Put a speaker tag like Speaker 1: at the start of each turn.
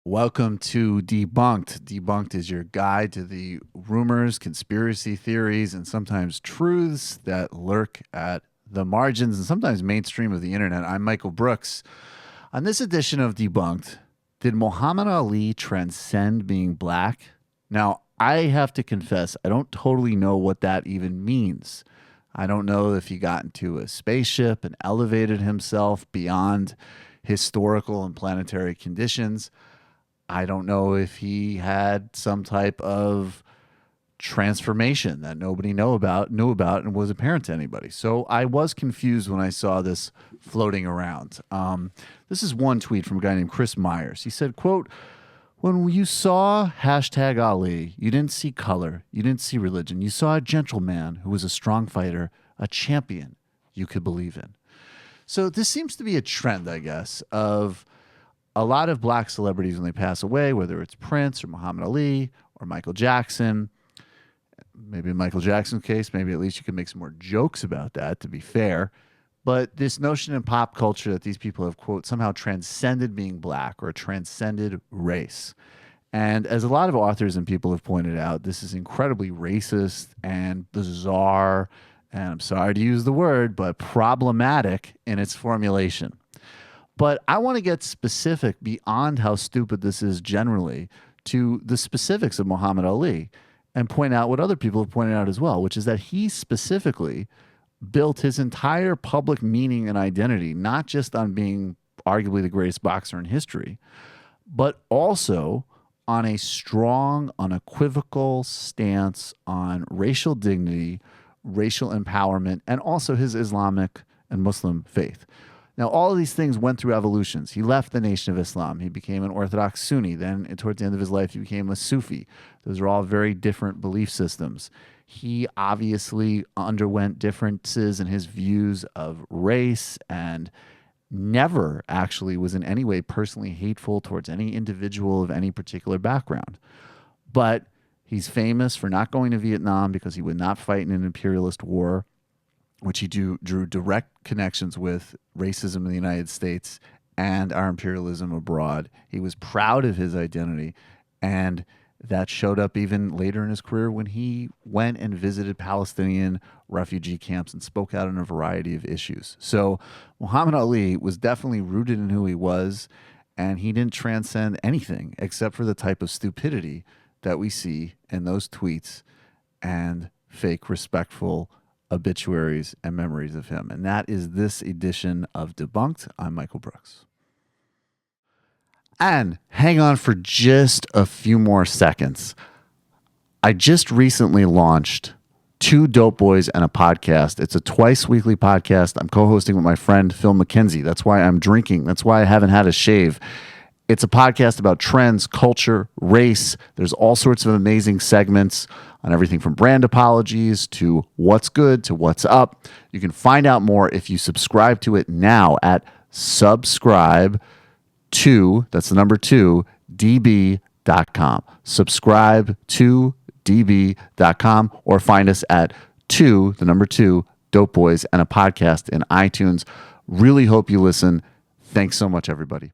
Speaker 1: Welcome to Debunked. Debunked is your guide to the rumors, conspiracy theories, and sometimes truths that lurk at the margins and sometimes mainstream of the internet. I'm Michael Brooks. On this edition of Debunked, did Muhammad Ali transcend being black? Now, I have to confess, I don't totally know what that even means. I don't know if he got into a spaceship and elevated himself beyond historical and planetary conditions. I don't know if he had some type of transformation that nobody knew about and was apparent to anybody. So I was confused when I saw this floating around. This is one tweet from a guy named Chris Myers. He said, quote, "When you saw hashtag Ali, you didn't see color, you didn't see religion. You saw a gentleman who was a strong fighter, a champion you could believe in." So this seems to be a trend, I guess, of a lot of black celebrities when they pass away, whether it's Prince or Muhammad Ali or Michael Jackson. Maybe in Michael Jackson's case, maybe at least you can make some more jokes about that, to be fair. But this notion in pop culture that these people have, quote, somehow transcended being black or a transcended race. And as a lot of authors and people have pointed out, this is incredibly racist and bizarre, and I'm sorry to use the word, but problematic in its formulation. But I want to get specific beyond how stupid this is generally to the specifics of Muhammad Ali and point out what other people have pointed out as well, which is that he specifically built his entire public meaning and identity, not just on being arguably the greatest boxer in history, but also on a strong, unequivocal stance on racial dignity, racial empowerment, and also his Islamic and Muslim faith. Now, all of these things went through evolutions. He left the Nation of Islam. He became an Orthodox Sunni. Then, towards the end of his life, he became a Sufi. Those are all very different belief systems. He obviously underwent differences in his views of race and never actually was in any way personally hateful towards any individual of any particular background. But he's famous for not going to Vietnam because he would not fight in an imperialist war, which he drew direct connections with racism in the United States and our imperialism abroad. He was proud of his identity, and that showed up even later in his career when he went and visited Palestinian refugee camps and spoke out on a variety of issues. So Muhammad Ali was definitely rooted in who he was, and he didn't transcend anything except for the type of stupidity that we see in those tweets and fake respectful obituaries and memories of him. And that is this edition of Debunked. I'm Michael Brooks. And hang on for just a few more seconds. I just recently launched Two Dope Boys and a Podcast. It's a twice weekly podcast I'm co-hosting with my friend Phil McKenzie. That's why I'm drinking. That's why I haven't had a shave. It's a podcast about trends, culture, race. There's all sorts of amazing segments on everything from brand apologies to what's good to what's up. You can find out more if you subscribe to it now at subscribe to, that's the number 2, db.com. Subscribe to db.com or find us at 2, the number 2, Dope Boys and a Podcast in iTunes. Really hope you listen. Thanks so much, everybody.